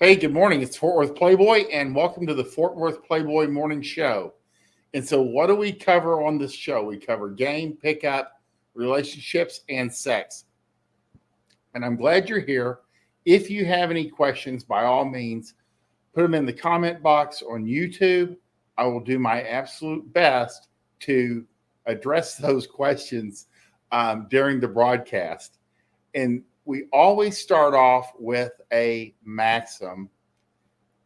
Hey, good morning. It's Fort Worth Playboy, and welcome to the Fort Worth Playboy Morning Show. And so, what do we cover on this show? We cover game, pickup, relationships, and sex. And I'm glad you're here. If you have any questions, by all means, put them in the comment box on YouTube. I will do my absolute best to address those questions during the broadcast. And we always start off with a maxim.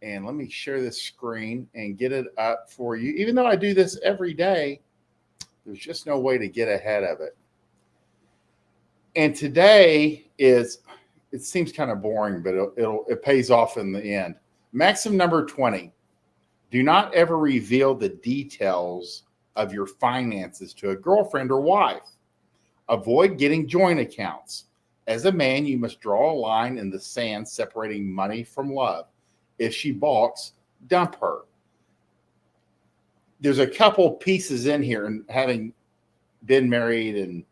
And let me share this screen and get it up for you. Even though I do this every day, there's just no way to get ahead of it. And today it seems kind of boring, but it pays off in the end. Maxim number 20. Do not ever reveal the details of your finances to a girlfriend or wife. Avoid getting joint accounts. As a man, you must draw a line in the sand separating money from love. If she balks, dump her. There's a couple pieces in here, and having been married, and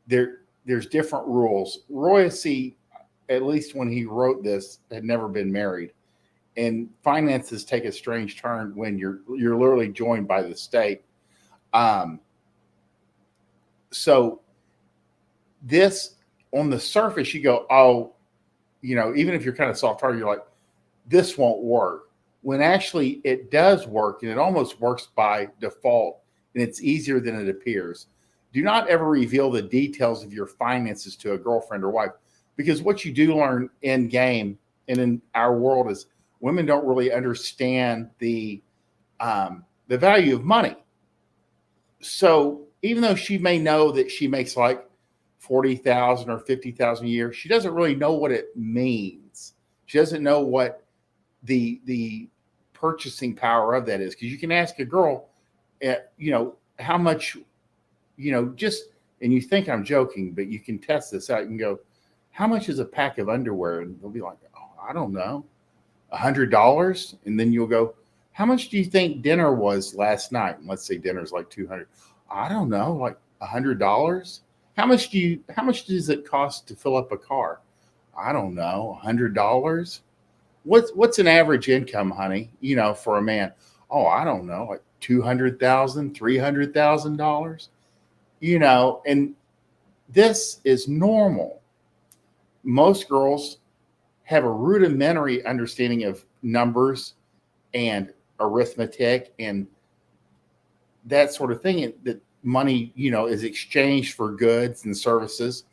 there's different rules. Royce, at least when he wrote this, had never been married, and finances take a strange turn when you're literally joined by the state. So this, on the surface, you go, oh, even if you're kind of soft-hearted, you're like, this won't work. When actually it does work, and it almost works by default, and it's easier than it appears. Do not ever reveal the details of your finances to a girlfriend or wife, because what you do learn in game and in our world is women don't really understand the value of money. So even though she may know that she makes like $40,000 or $50,000 a year, she doesn't really know what it means. She doesn't know what the purchasing power of that is, because you can ask a girl, how much, just, and you think I'm joking, but you can test this out. You can go, how much is a pack of underwear? And they'll be like, oh, I don't know, $100. And then you'll go, how much do you think dinner was last night? And let's say dinner's like $200. I don't know, like $100. How much does it cost to fill up a car? I don't know, $100. What's an average income, honey, for a man? Oh, I don't know, like $200,000, $300,000, and this is normal. Most girls have a rudimentary understanding of numbers and arithmetic and that sort of thing, that money, is exchanged for goods and services.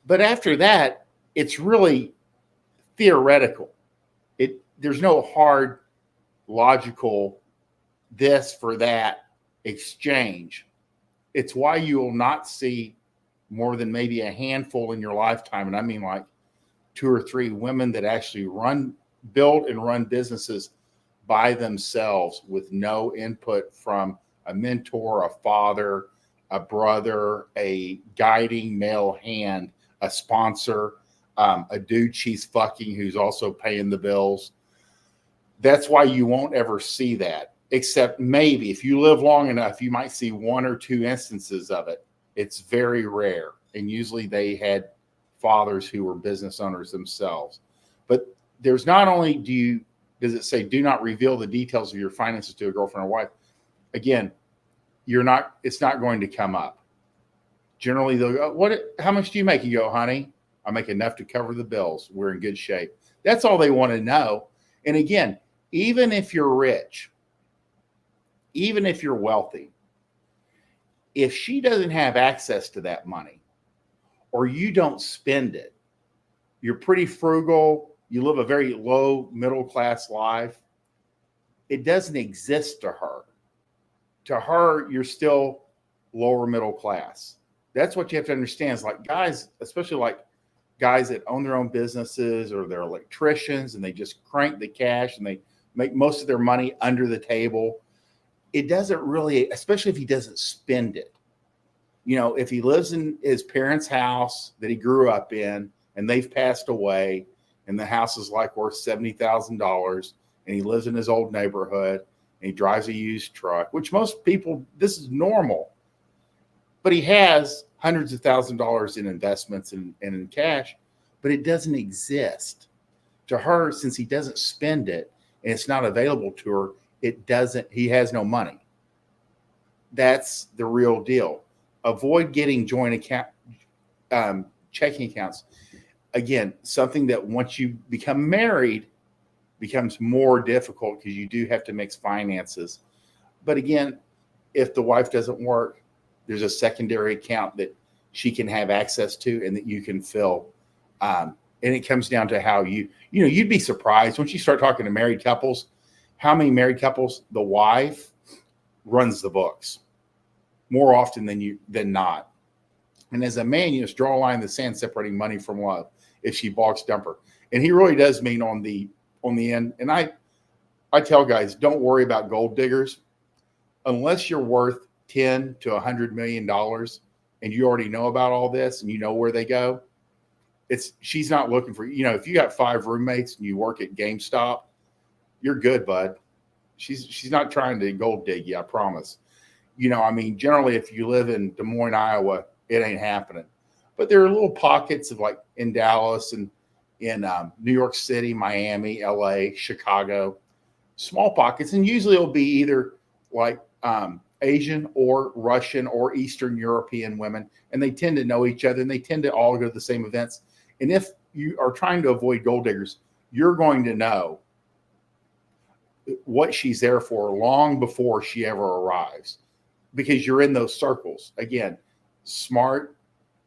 But after that, it's really theoretical. There's no hard, logical, this for that exchange. It's why you will not see more than maybe a handful in your lifetime, and I mean like 2 or 3 women that actually build and run businesses by themselves with no input from a mentor, a father, a brother, a guiding male hand, a sponsor, a dude she's fucking who's also paying the bills. That's why you won't ever see that, except maybe if you live long enough, you might see 1 or 2 instances of it. It's very rare. And usually they had fathers who were business owners themselves. But there's not only does it say, do not reveal the details of your finances to a girlfriend or wife. Again, it's not going to come up. Generally, they'll go, how much do you make? You go, honey, I make enough to cover the bills. We're in good shape. That's all they want to know. And again, even if you're rich, even if you're wealthy, if she doesn't have access to that money, or you don't spend it, you're pretty frugal, you live a very low middle class life, it doesn't exist to her. To her, you're still lower middle class. That's what you have to understand. Is like guys, especially like guys that own their own businesses or they're electricians and they just crank the cash and they make most of their money under the table. It doesn't really, especially if he doesn't spend it. If he lives in his parents' house that he grew up in and they've passed away and the house is like worth $70,000 and he lives in his old neighborhood and he drives a used truck, which most people, this is normal. But he has hundreds of thousands of dollars in investments and in cash, but it doesn't exist. To her, since he doesn't spend it and it's not available to her, he has no money. That's the real deal. Avoid getting joint account checking accounts. Again, something that once you become married becomes more difficult because you do have to mix finances. But again, if the wife doesn't work, there's a secondary account that she can have access to and that you can fill. And it comes down to how you'd be surprised once you start talking to married couples, how many married couples the wife runs the books more often than not. And as a man, you just draw a line in the sand separating money from love if she balks, dump her. And he really does mean on the end. And I tell guys, don't worry about gold diggers unless you're worth $10 to $100 million and you already know about all this and you know where they go. She's not looking for, if you got 5 roommates and you work at GameStop, you're good, bud. She's not trying to gold dig you, I promise. Generally, if you live in Des Moines, Iowa, it ain't happening. But there are little pockets of like in Dallas and in New York City, Miami, LA, Chicago, small pockets. And usually it'll be either like Asian or Russian or Eastern European women. And they tend to know each other and they tend to all go to the same events. And if you are trying to avoid gold diggers, you're going to know what she's there for long before she ever arrives because you're in those circles. Again, smart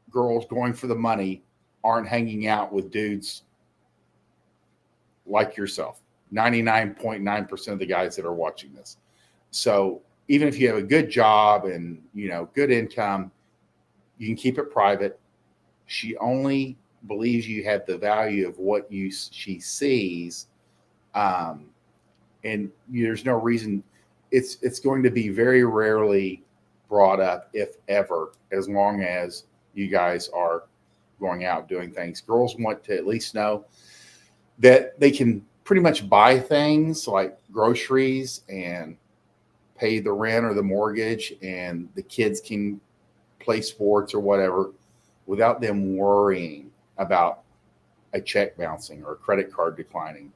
girls going for the money aren't hanging out with dudes like yourself. 99.9% of the guys that are watching this. So even if you have a good job and, good income, you can keep it private. She only believes you have the value of what she sees. And there's no reason it's going to be very rarely brought up, if ever, as long as you guys are going out doing things. Girls want to at least know that they can pretty much buy things like groceries and pay the rent or the mortgage, and the kids can play sports or whatever without them worrying about a check bouncing or a credit card declining.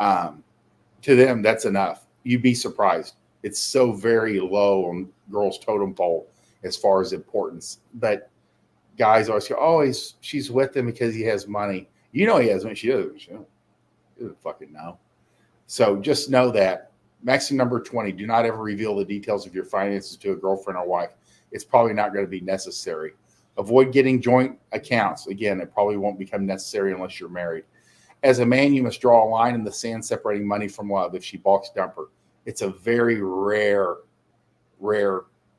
To them, that's enough. You'd be surprised. It's so very low on girls' totem pole as far as importance. But guys always go, oh, she's with him because he has money. He has money. She doesn't fucking know. So just know that. Maxim number 20, do not ever reveal the details of your finances to a girlfriend or wife. It's probably not going to be necessary. Avoid getting joint accounts. Again, it probably won't become necessary unless you're married. As a man, you must draw a line in the sand separating money from love. If she balks, dump her. It's a very rare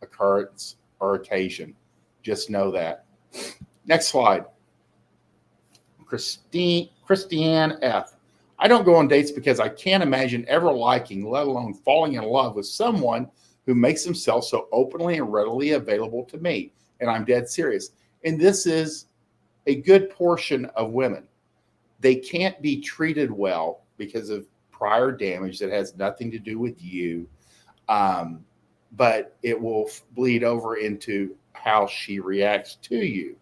occurrence or occasion. Just know that. Next slide. Christiane F. I don't go on dates because I can't imagine ever liking, let alone falling in love with someone who makes himself so openly and readily available to me. And I'm dead serious. And this is a good portion of women. They can't be treated well because of prior damage that has nothing to do with you. But it will bleed over into how she reacts to you.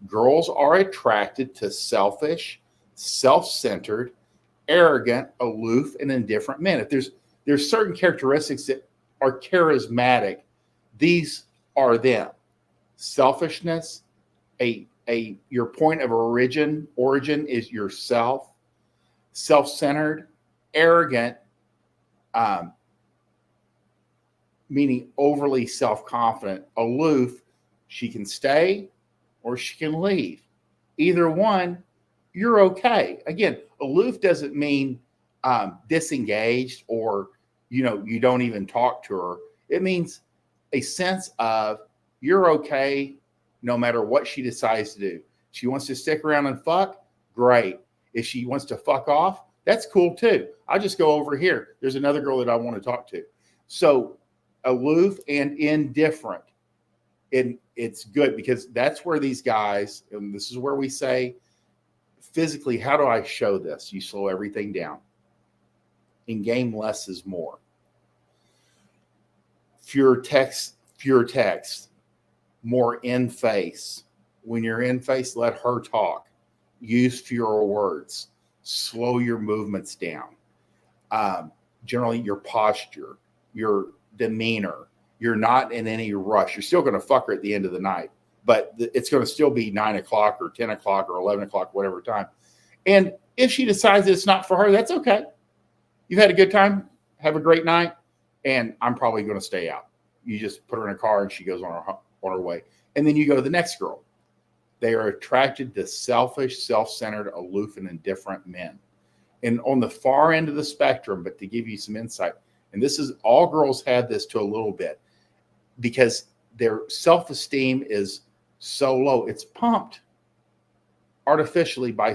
Girls are attracted to selfish, self-centered, arrogant, aloof, and indifferent men. If there's certain characteristics that are charismatic, these are them. Selfishness, your point of origin is yourself. Self-centered, arrogant, meaning overly self-confident. Aloof, she can stay or she can leave. Either one, you're okay. Again, aloof doesn't mean disengaged or, you don't even talk to her. It means a sense of you're okay no matter what she decides to do. She wants to stick around and fuck, great. If she wants to fuck off, that's cool too. I'll just go over here. There's another girl that I want to talk to. So aloof and indifferent. It's good because that's where these guys, and this is where we say physically, how do I show this? You slow everything down. In game, less is more. Fewer text, more in face. When you're in face, let her talk. Use fewer words. slow your movements down. Generally, your posture, your demeanor. You're not in any rush. You're still going to fuck her at the end of the night, but it's going to still be 9 o'clock or 10 o'clock or 11 o'clock, whatever time. And if she decides it's not for her, that's okay. You've had a good time. Have a great night. And I'm probably going to stay out. You just put her in a car and she goes on her way. And then you go to the next girl. They are attracted to selfish, self-centered, aloof, and indifferent men. And on the far end of the spectrum, but to give you some insight, and this is all girls have this to a little bit, because their self-esteem is so low. It's pumped artificially by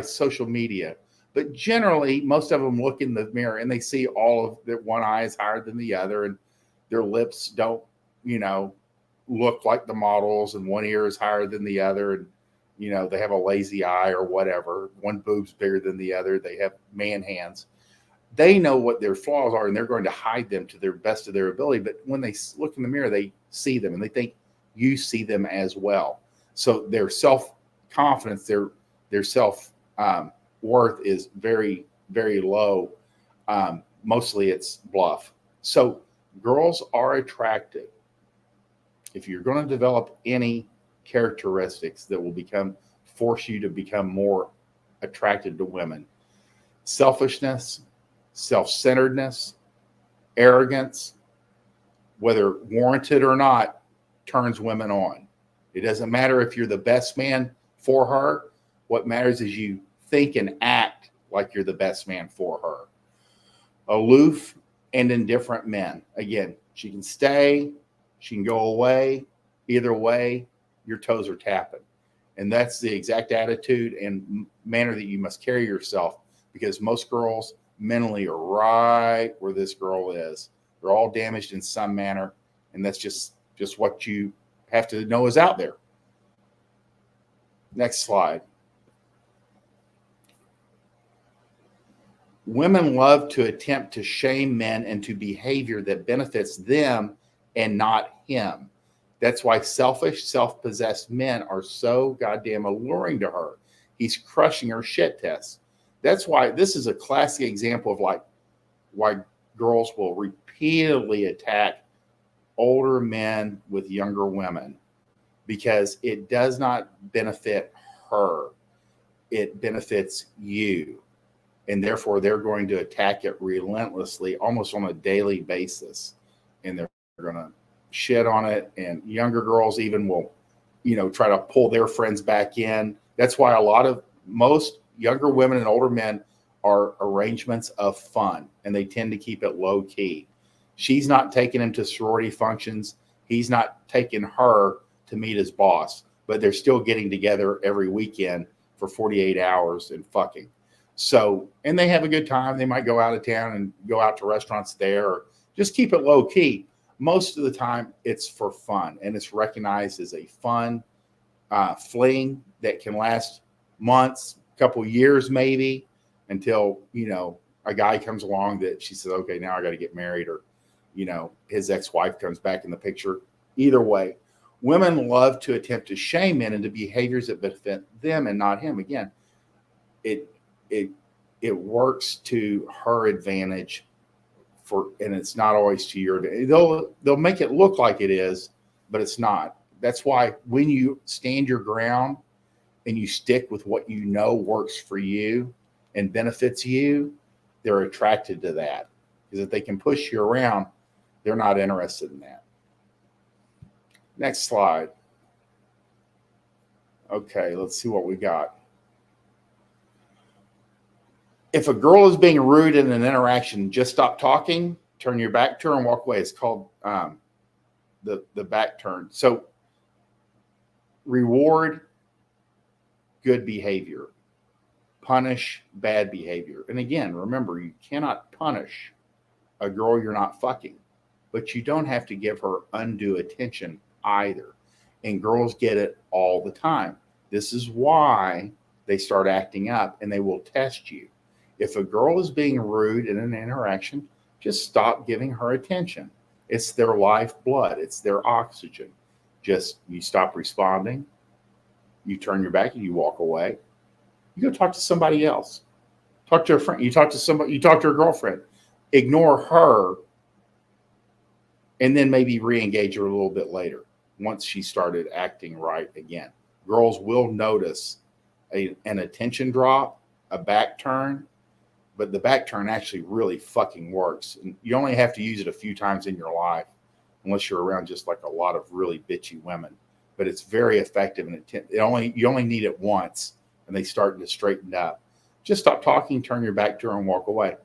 social media. But generally, most of them look in the mirror and they see all of that one eye is higher than the other, and their lips don't, look like the models, and one ear is higher than the other, and they have a lazy eye or whatever. One boob's bigger than the other. They have man hands. They know what their flaws are, and they're going to hide them to their best of their ability. But when they look in the mirror, they see them, and they think you see them as well. So their self-confidence, their self-worth is very, very low. Mostly it's bluff. So girls are attractive. If you're going to develop any characteristics that will force you to become more attracted to women, selfishness, self-centeredness, arrogance, whether warranted or not, turns women on. It doesn't matter if you're the best man for her. What matters is you think and act like you're the best man for her. Aloof and indifferent men. Again, she can stay, she can go away. Either way, your toes are tapping. And that's the exact attitude and manner that you must carry yourself, because most girls mentally are right where this girl is. They're all damaged in some manner, and that's just what you have to know is out there. Next slide. Women love to attempt to shame men into behavior that benefits them and not him. That's why selfish, self-possessed men are so goddamn alluring to her. He's crushing her shit test. That's why this is a classic example of why girls will repeatedly attack older men with younger women, because it does not benefit her. It benefits you. And therefore, they're going to attack it relentlessly, almost on a daily basis. And they're going to shit on it. And younger girls even will, try to pull their friends back in. That's why most younger women and older men are arrangements of fun, and they tend to keep it low key. She's not taking him to sorority functions. He's not taking her to meet his boss, but they're still getting together every weekend for 48 hours and fucking. So, and they have a good time. They might go out of town and go out to restaurants there, or just keep it low key. Most of the time it's for fun, and it's recognized as a fun fling that can last months, couple years maybe, until, a guy comes along that she says, okay, now I got to get married, or, his ex-wife comes back in the picture. Either way, women love to attempt to shame men into behaviors that benefit them and not him. Again, it works to her advantage, and it's not always to your advantage. They'll make it look like it is, but it's not. That's why when you stand your ground and you stick with what you know works for you and benefits you, they're attracted to that. Because if they can push you around, they're not interested in that. Next slide. Okay, let's see what we got. If a girl is being rude in an interaction, just stop talking, turn your back to her, and walk away. It's called the back turn. So reward good behavior, punish bad behavior. And again, remember, you cannot punish a girl you're not fucking, but you don't have to give her undue attention either. And girls get it all the time. This is why they start acting up, and they will test you. If a girl is being rude in an interaction, just stop giving her attention. It's their lifeblood. It's their oxygen. Just you stop responding. You turn your back and you walk away. You go talk to somebody else. Talk to a friend. You talk to somebody. You talk to her girlfriend. Ignore her, and then maybe re-engage her a little bit later once she started acting right again. Girls will notice an attention drop, a back turn, but the back turn actually really fucking works. And you only have to use it a few times in your life, unless you're around just like a lot of really bitchy women. But it's very effective, and you only need it once, and they start to straighten up. Just stop talking, turn your back to her, and walk away.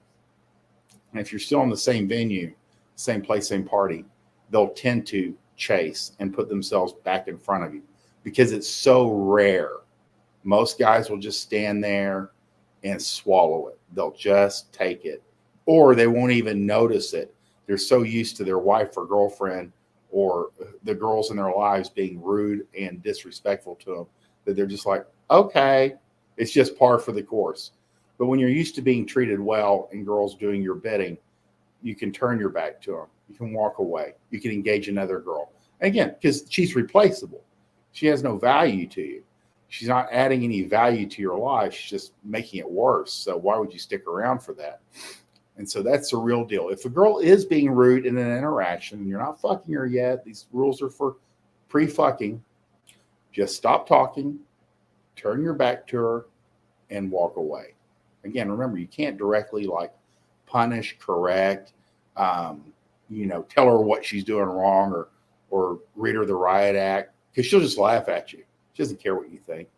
And if you're still in the same venue, same place, same party, they'll tend to chase and put themselves back in front of you because it's so rare. Most guys will just stand there and swallow it. They'll just take it, or they won't even notice it. They're so used to their wife or girlfriend or the girls in their lives being rude and disrespectful to them that they're just like, okay, it's just par for the course. But when you're used to being treated well and girls doing your bidding, you can turn your back to them. You can walk away. You can engage another girl. And again, because she's replaceable. She has no value to you. She's not adding any value to your life. She's just making it worse. So why would you stick around for that? And so that's the real deal. If a girl is being rude in an interaction and you're not fucking her yet, these rules are for pre-fucking, just stop talking, turn your back to her, and walk away. Again, remember, you can't directly like punish, correct, tell her what she's doing wrong or read her the riot act, because she'll just laugh at you. She doesn't care what you think,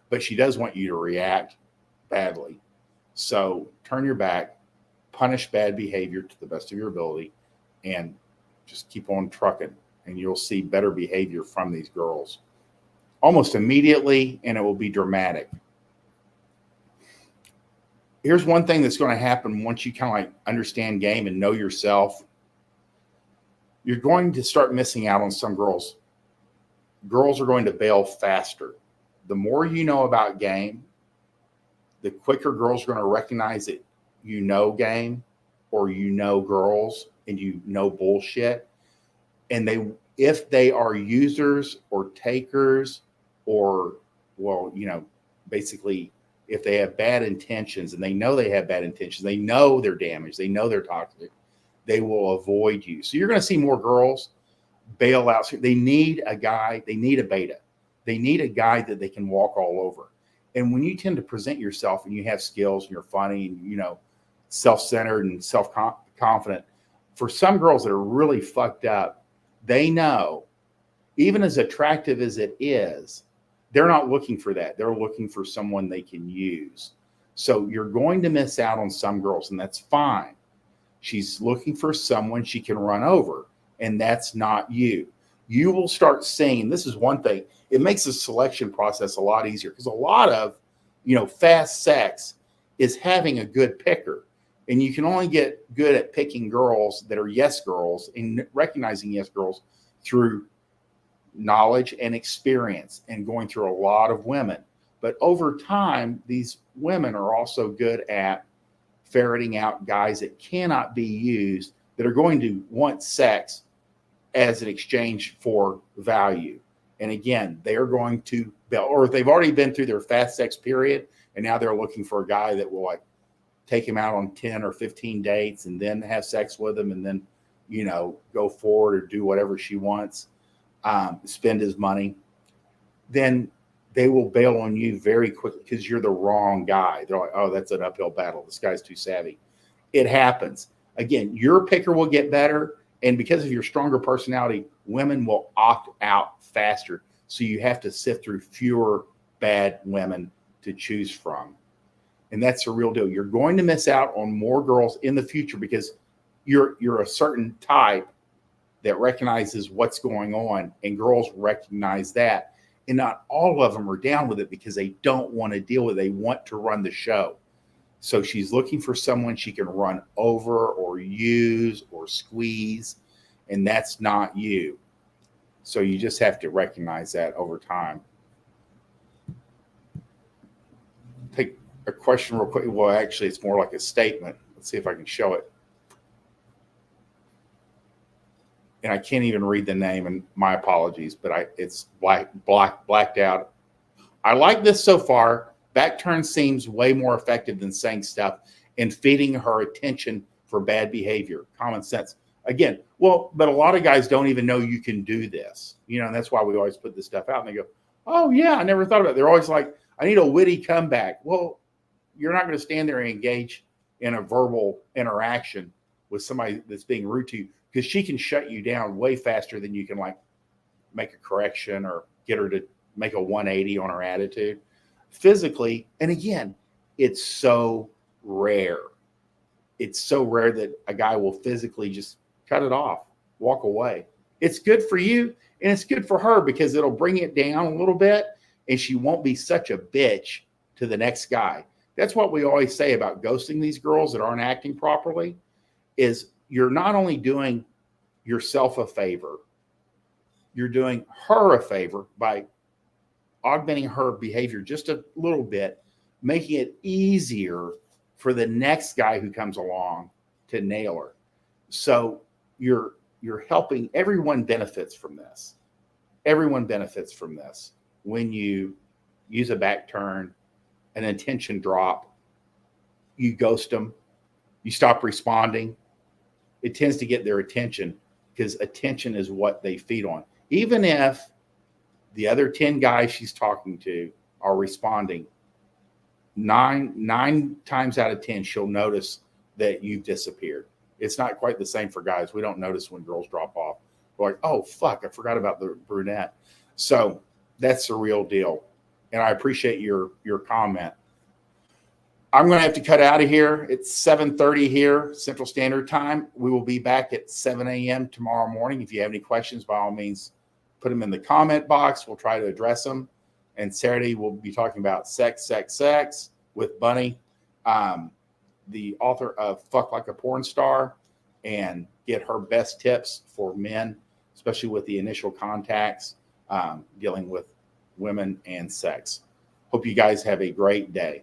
but she does want you to react badly. So turn your back, punish bad behavior to the best of your ability, and just keep on trucking, and you'll see better behavior from these girls almost immediately, and it will be dramatic. Here's one thing that's going to happen once you kind of like understand game and know yourself. You're going to start missing out on some girls. Girls are going to bail faster. The more you know about game, the quicker girls are going to recognize that you know game or you know girls and you know bullshit. And if they are users or takers or, basically if they have bad intentions and they know they have bad intentions, they know they're damaged, they know they're toxic, they will avoid you. So you're going to see more girls bail out. They need a guy, they need a beta. They need a guy that they can walk all over. And when you tend to present yourself and you have skills and you're funny and, self-centered and self-confident, for some girls that are really fucked up, they know, even as attractive as it is, they're not looking for that. They're looking for someone they can use. So you're going to miss out on some girls, and that's fine. She's looking for someone she can run over, and that's not you. You will start seeing, this is one thing, it makes the selection process a lot easier because a lot of, fast sex is having a good picker. And you can only get good at picking girls that are yes girls and recognizing yes girls through knowledge and experience and going through a lot of women. But over time, these women are also good at ferreting out guys that cannot be used, that are going to want sex as an exchange for value. And again, they are going to, or they've already been through their fast sex period, and now they're looking for a guy that will like take him out on 10 or 15 dates and then have sex with him and then, go forward or do whatever she wants, spend his money. Then they will bail on you very quickly because you're the wrong guy. They're like, oh, that's an uphill battle. This guy's too savvy. It happens. Again, your picker will get better. And because of your stronger personality, women will opt out faster. So you have to sift through fewer bad women to choose from. And that's the real deal. You're going to miss out on more girls in the future because you're a certain type that recognizes what's going on, and girls recognize that. And not all of them are down with it because they don't want to deal with it. They want to run the show. So she's looking for someone she can run over or use or squeeze, and that's not you. So you just have to recognize that over time. Take a question real quick. Well, actually, it's more like a statement. Let's see if I can show it. And I can't even read the name, and my apologies, but it's blacked out. I like this so far, Back turn seems way more effective than saying stuff and feeding her attention for bad behavior. Common sense. Again, well, but a lot of guys don't even know you can do this. And that's why we always put this stuff out and they go, oh yeah, I never thought about it. They're always like, I need a witty comeback. Well, you're not going to stand there and engage in a verbal interaction with somebody that's being rude to you, because she can shut you down way faster than you can like make a correction or get her to make a 180 on her attitude physically. And again, it's so rare. It's so rare that a guy will physically just cut it off, walk away. It's good for you and it's good for her because it'll bring it down a little bit and she won't be such a bitch to the next guy. That's what we always say about ghosting these girls that aren't acting properly, is you're not only doing yourself a favor, you're doing her a favor by augmenting her behavior just a little bit, making it easier for the next guy who comes along to nail her. So you're helping. Everyone benefits from this. Everyone benefits from this. When you use a back turn, an intention drop, you ghost them, you stop responding, it tends to get their attention, because attention is what they feed on. Even if the other 10 guys she's talking to are responding, nine times out of 10, she'll notice that you've disappeared. It's not quite the same for guys. We don't notice when girls drop off. We're like, oh, fuck, I forgot about the brunette. So that's the real deal. And I appreciate your comment. I'm going to have to cut out of here. It's 7:30 here, Central Standard Time. We will be back at 7 a.m. tomorrow morning. If you have any questions, by all means, put them in the comment box. We'll try to address them. And Saturday, we'll be talking about sex with Bunny, the author of Fuck Like a Porn Star, and get her best tips for men, especially with the initial contacts, dealing with women and sex. Hope you guys have a great day.